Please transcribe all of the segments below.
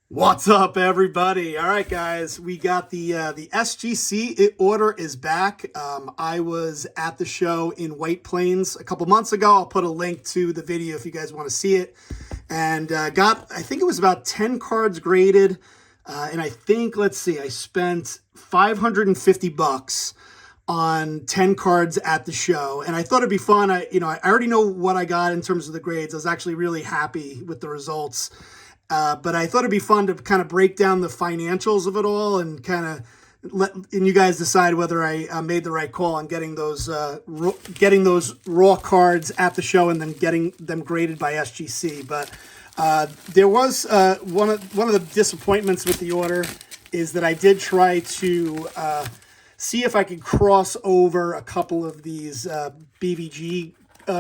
What's up, everybody? All right, guys, we got the SGC order is back. I was at the show in White Plains a couple months ago. I'll put a link to the video if you guys want to see it. And I think it was about 10 cards graded. And I think, let's see, I spent $550 on 10 cards at the show. And I thought it'd be fun. I already know what I got in terms of the grades. I was actually really happy with the results. But I thought it'd be fun to kind of break down the financials of it all and kind of and you guys decide whether I made the right call on getting those raw cards at the show and then getting them graded by SGC. But there was one of the disappointments with the order is that I did try to see if I could cross over a couple of these BVG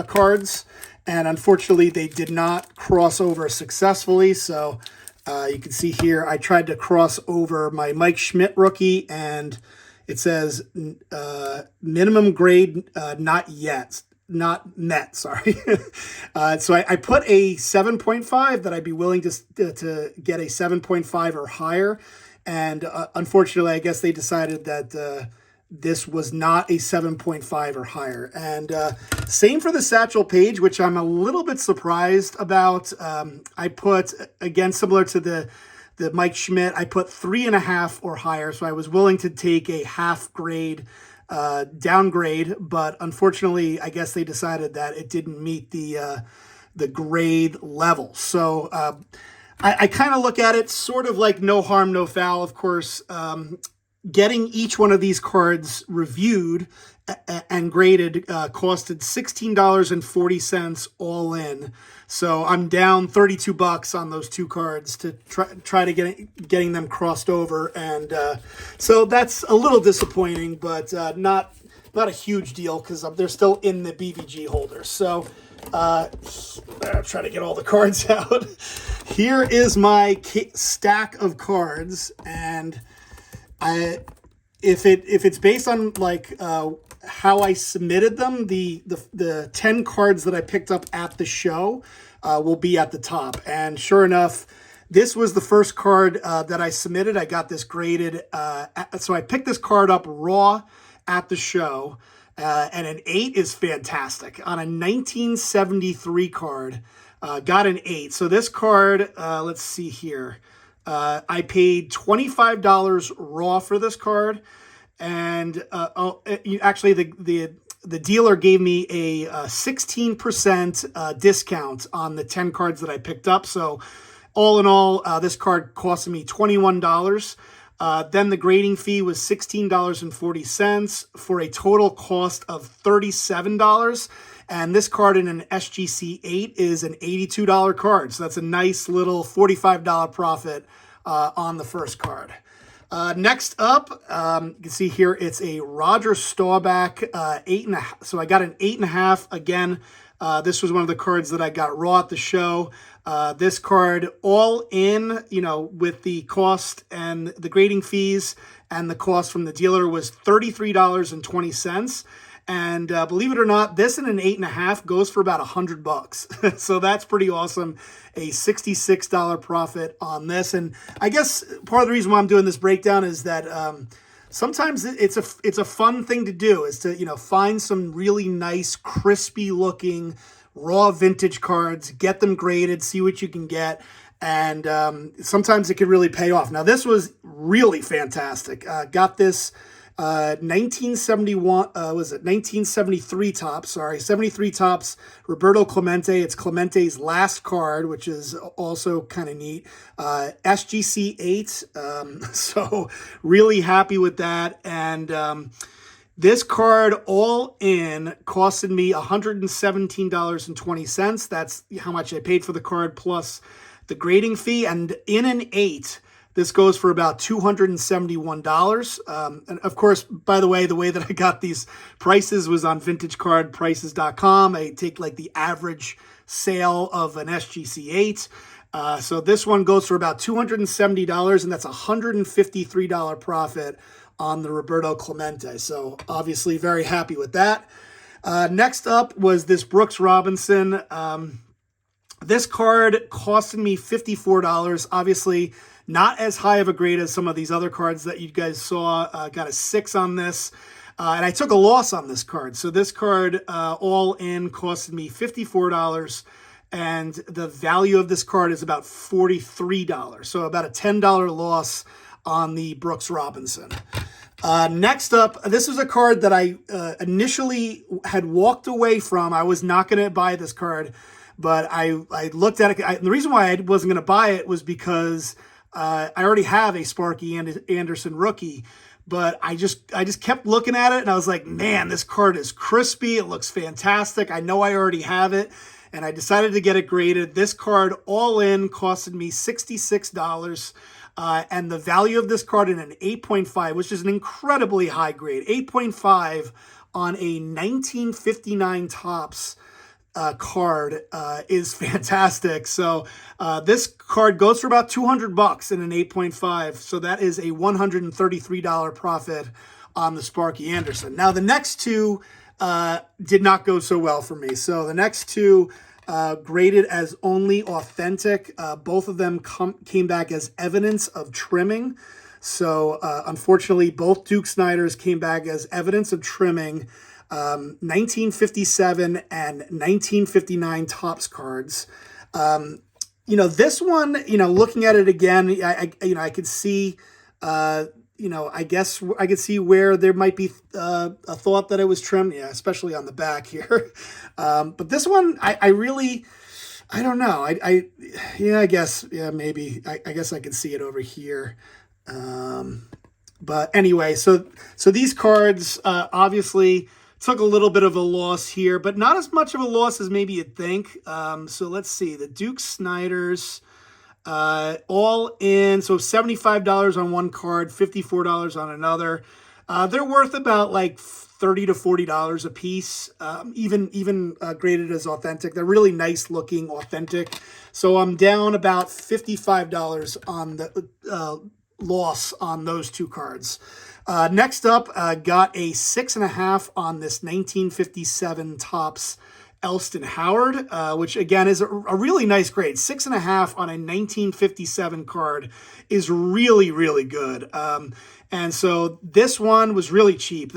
cards. And unfortunately, they did not cross over successfully. So you can see here, I tried to cross over my Mike Schmidt rookie, and it says minimum grade not met, sorry. So I put a 7.5 that I'd be willing to get a 7.5 or higher. And unfortunately, I guess they decided that this was not a 7.5 or higher. And same for the Satchel Paige, which I'm a little bit surprised about. I put, again, similar to the Mike Schmidt, I put 3.5 or higher. So I was willing to take a half grade downgrade, but unfortunately, I guess they decided that it didn't meet the grade level. So I kind of look at it sort of like no harm, no foul. Of course, getting each one of these cards reviewed and graded costed $16.40 all in. So I'm down $32 on those two cards to try to getting them crossed over, and so that's a little disappointing, but not a huge deal because they're still in the BVG holder. So I'll try to get all the cards out. Here is my stack of cards, and if it's based on like how I submitted them, the 10 cards that I picked up at the show will be at the top. And sure enough, this was the first card that I submitted. I got this graded. So I picked this card up raw at the show, and an 8 is fantastic. On a 1973 card, got an 8. So this card, let's see here. I paid $25 raw for this card, and actually the dealer gave me a 16% discount on the 10 cards that I picked up. So all in all, this card costed me $21. Then the grading fee was $16.40 for a total cost of $37. And this card in an SGC 8 is an $82 card. So that's a nice little $45 profit on the first card. Next up, you can see here, it's a Roger Staubach 8.5. So I got an 8.5. Again, this was one of the cards that I got raw at the show. This card all in, with the cost and the grading fees and the cost from the dealer was $33.20. And believe it or not, this in an 8.5 goes for about $100. So that's pretty awesome. A $66 profit on this. And I guess part of the reason why I'm doing this breakdown is that sometimes it's a fun thing to do, is to find some really nice, crispy looking raw vintage cards, get them graded, see what you can get. And sometimes it can really pay off. Now this was really fantastic. Got this 1973 Topps, 73 Topps, Roberto Clemente. It's Clemente's last card, which is also kind of neat. SGC 8, so really happy with that. And this card all in costed me $117.20. That's how much I paid for the card plus the grading fee. And in an 8, this goes for about $271. And of course, by the way that I got these prices was on vintagecardprices.com. I take like the average sale of an SGC 8. So this one goes for about $270, and that's a $153 profit on the Roberto Clemente. So obviously very happy with that. Next up was this Brooks Robinson. This card costed me $54. Obviously, not as high of a grade as some of these other cards that you guys saw. Got a 6 on this. And I took a loss on this card. So this card all in costed me $54. And the value of this card is about $43. So about a $10 loss on the Brooks Robinson. Next up, this is a card that I initially had walked away from. I was not going to buy this card, but I looked at it. The reason why I wasn't going to buy it was because I already have a Sparky Anderson rookie. But I just kept looking at it, and I was like, man, this card is crispy. It looks fantastic. I know I already have it, and I decided to get it graded. This card all in costed me $66. And the value of this card in an 8.5, which is an incredibly high grade, 8.5 on a 1959 Topps card is fantastic. So this card goes for about $200 in an 8.5. So that is a $133 profit on the Sparky Anderson. Now the next two did not go so well for me. So the next two graded as only authentic. Both of them came back as evidence of trimming. So unfortunately, both Duke Snyders came back as evidence of trimming. 1957 and 1959 Topps cards. This one, looking at it again, I could see, I guess I could see where there might be a thought that it was trimmed, especially on the back here. But this one, I don't know. Maybe. I guess I could see it over here. But anyway, so these cards obviously took a little bit of a loss here, but not as much of a loss as maybe you'd think. So let's see. The Duke Snyders, all in. So $75 on one card, $54 on another. They're worth about like $30 to $40 a piece, even graded as authentic. They're really nice looking authentic. So I'm down about $55 on the loss on those two cards. Next up, got a 6.5 on this 1957 Topps Elston Howard, which again is a really nice grade. 6.5 on a 1957 card is really, really good. And so this one was really cheap.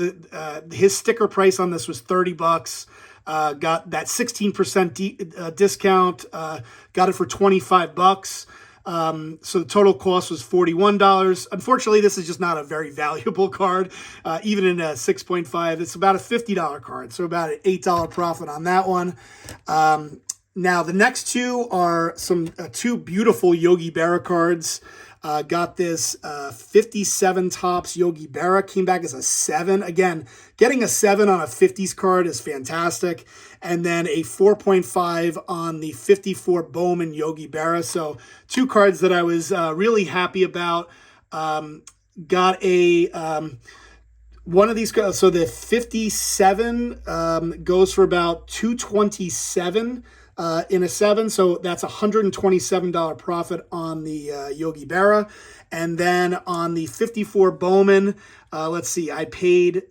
His sticker price on this was $30. Got that 16% discount. Got it for $25. So the total cost was $41. Unfortunately, this is just not a very valuable card. Even in a 6.5, it's about a $50 card. So about an $8 profit on that one. Now the next two are two beautiful Yogi Berra cards. Got this 57 Topps Yogi Berra, came back as a 7. Again, getting a 7 on a 50s card is fantastic. And then a 4.5 on the 54 Bowman Yogi Berra. So two cards that I was really happy about. Got a one of these cards. So the 57 goes for about $227. In a 7, so that's $127 profit on the Yogi Berra. And then on the 54 Bowman, let's see,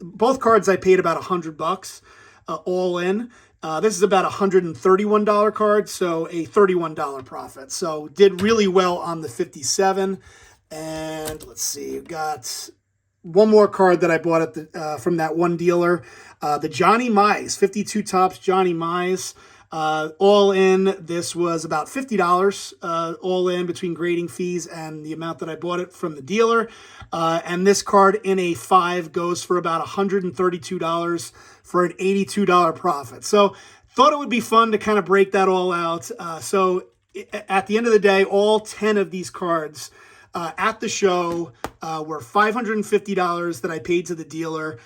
both cards I paid about $100 all in. This is about a $131 card, so a $31 profit. So did really well on the 57. And let's see, we've got one more card that I bought at from that one dealer, the Johnny Mize, 52 Topps Johnny Mize. All in, this was about $50 all in between grading fees and the amount that I bought it from the dealer. And this card in a 5 goes for about $132 for an $82 profit. So thought it would be fun to kind of break that all out. So at the end of the day, all 10 of these cards at the show were $550 that I paid to the dealer.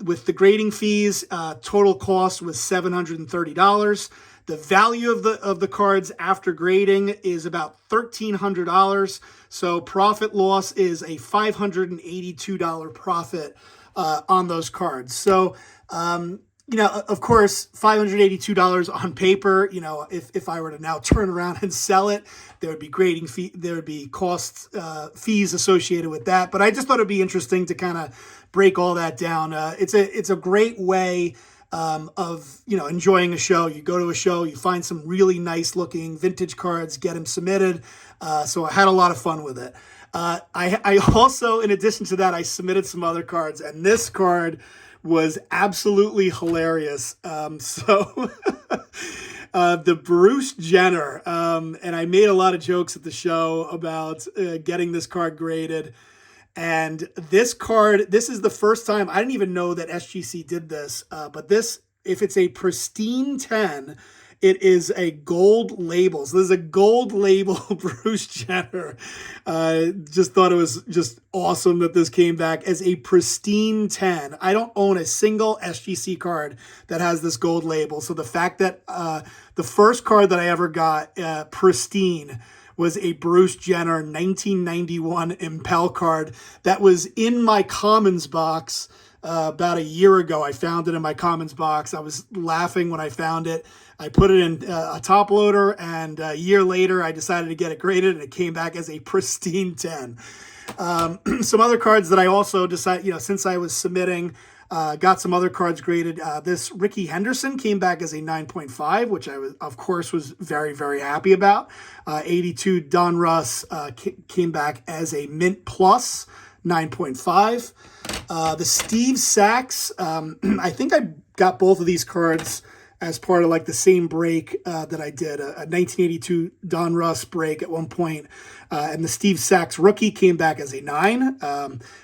With the grading fees, total cost was $730. The value of the cards after grading is about $1,300. So profit loss is a $582 profit on those cards. So of course, $582 on paper. If I were to now turn around and sell it, there would be grading fee, there would be costs, fees associated with that. But I just thought it'd be interesting to kind of break all that down. It's a great way of, enjoying a show. You go to a show, you find some really nice looking vintage cards, get them submitted. So I had a lot of fun with it. I also, in addition to that, I submitted some other cards, and this card was absolutely hilarious. The Bruce Jenner, and I made a lot of jokes at the show about getting this card graded. And this card, this is the first time, I didn't even know that SGC did this, but this, if it's a pristine 10, it is a gold label. So this is a gold label Bruce Jenner. Just thought it was just awesome that this came back as a pristine 10. I don't own a single SGC card that has this gold label. So the fact that the first card that I ever got pristine was a Bruce Jenner 1991 Impel card that was in my Commons box about a year ago. I found it in my Commons box. I was laughing when I found it. I put it in a top loader, and a year later I decided to get it graded, and it came back as a pristine 10. Some other cards that I also decided, since I was submitting, got some other cards graded. This Ricky Henderson came back as a 9.5, which I was, of course, was very, very happy about. 82 Don Russ came back as a Mint Plus, 9.5. The Steve Sachs, I think I got both of these cards as part of like the same break that I did, a 1982 Don Russ break at one point. And the Steve Sachs rookie came back as a 9,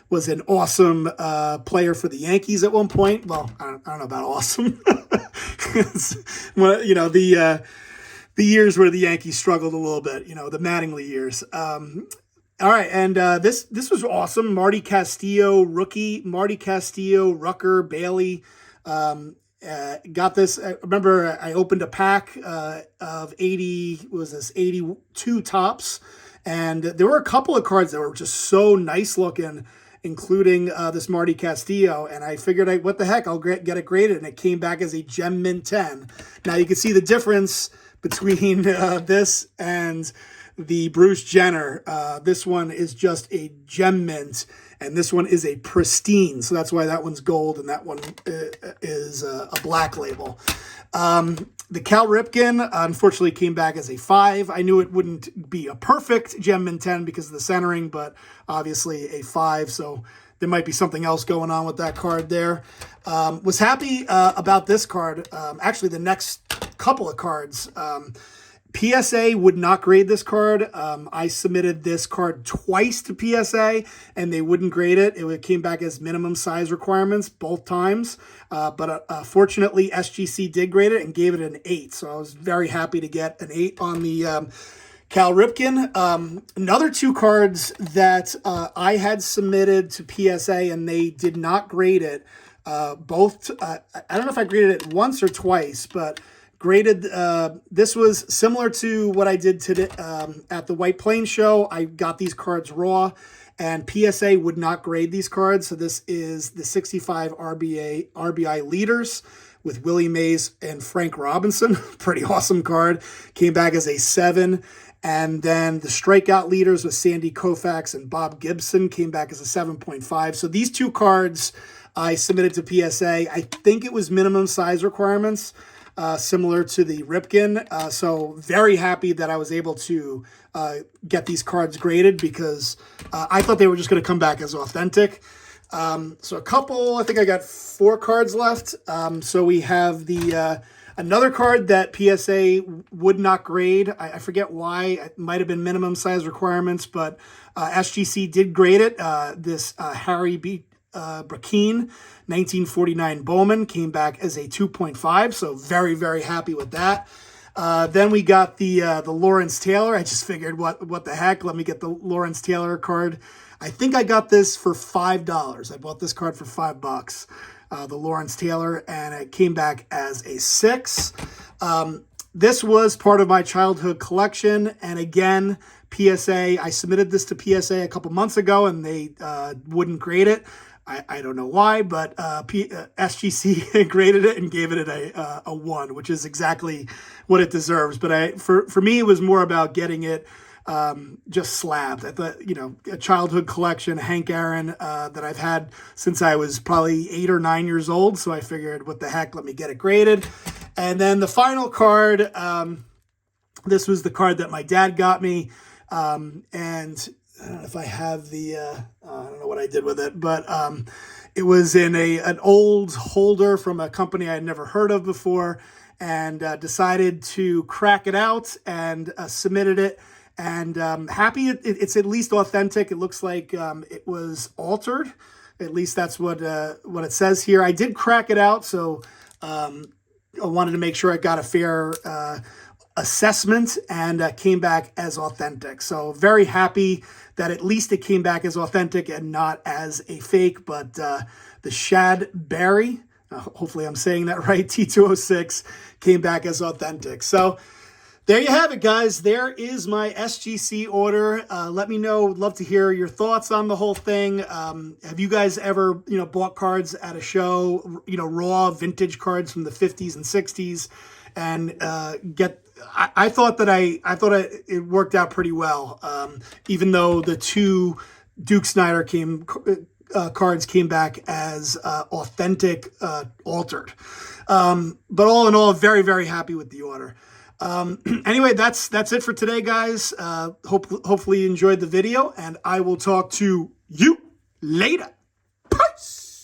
was an awesome player for the Yankees at one point. Well, I don't know about awesome. Well, the years where the Yankees struggled a little bit, the Mattingly years. All right, and this was awesome. Marty Castillo rookie, Marty Castillo, Rucker, Bailey. Got this. I remember I opened a pack of 82 tops, and there were a couple of cards that were just so nice looking, including this Marty Castillo, and I figured, what the heck, I'll get it graded, and it came back as a Gem Mint 10. Now you can see the difference between this and the Bruce Jenner. This one is just a Gem Mint, and this one is a pristine. So that's why that one's gold and that one is a black label. The Cal Ripken, unfortunately, came back as a 5. I knew it wouldn't be a perfect Gem Mint 10 because of the centering, but obviously a 5. So there might be something else going on with that card there. Was happy about this card. Actually, the next couple of cards. PSA would not grade this card. I submitted this card twice to PSA, and they wouldn't grade it. It came back as minimum size requirements both times. But fortunately, SGC did grade it and gave it an 8. So I was very happy to get an 8 on the Cal Ripken. Another 2 cards that I had submitted to PSA, and they did not grade it. Both, I don't know if I graded it once or twice, but graded, this was similar to what I did today at the White Plains show. I got these cards raw, and PSA would not grade these cards. So this is the 65 RBI leaders with Willie Mays and Frank Robinson. Pretty awesome card. Came back as a 7. And then the strikeout leaders with Sandy Koufax and Bob Gibson came back as a 7.5. So these 2 cards I submitted to PSA. I think it was minimum size requirements. Similar to the Ripken. So very happy that I was able to get these cards graded because I thought they were just going to come back as authentic. So a couple, I think I got 4 cards left. So we have the another card that PSA would not grade. I forget why. It might have been minimum size requirements, but SGC did grade it. This Harry Brackeen 1949 Bowman came back as a 2.5, so very, very happy with that. Then we got the Lawrence Taylor. I just figured, what the heck? Let me get the Lawrence Taylor card. I think I got this for $5. I bought this card for $5, the Lawrence Taylor, and it came back as a 6. This was part of my childhood collection, and again, PSA, I submitted this to PSA a couple months ago, and they wouldn't grade it. I don't know why, but SGC graded it and gave it a 1, which is exactly what it deserves. But for me, it was more about getting it just slabbed. At the, a childhood collection, Hank Aaron, that I've had since I was probably 8 or 9 years old. So I figured, what the heck, let me get it graded. And then the final card, this was the card that my dad got me. And I don't know if I have the, I don't know what I did with it, but it was in an old holder from a company I had never heard of before, and decided to crack it out and submitted it. And happy it's at least authentic. It looks like it was altered. At least that's what it says here. I did crack it out, so I wanted to make sure I got a fair assessment, and came back as authentic. So very happy that at least it came back as authentic and not as a fake. But the Shad Berry, hopefully I'm saying that right, T206, came back as authentic. So there you have it, guys. There is my SGC order. Let me know. Would love to hear your thoughts on the whole thing. Have you guys ever, bought cards at a show, raw vintage cards from the 50s and 60s, and I thought it worked out pretty well. Even though the two Duke Snider cards came back as authentic, altered. But all in all, very, very happy with the order. Anyway, that's it for today, guys. Hopefully you enjoyed the video, and I will talk to you later. Peace.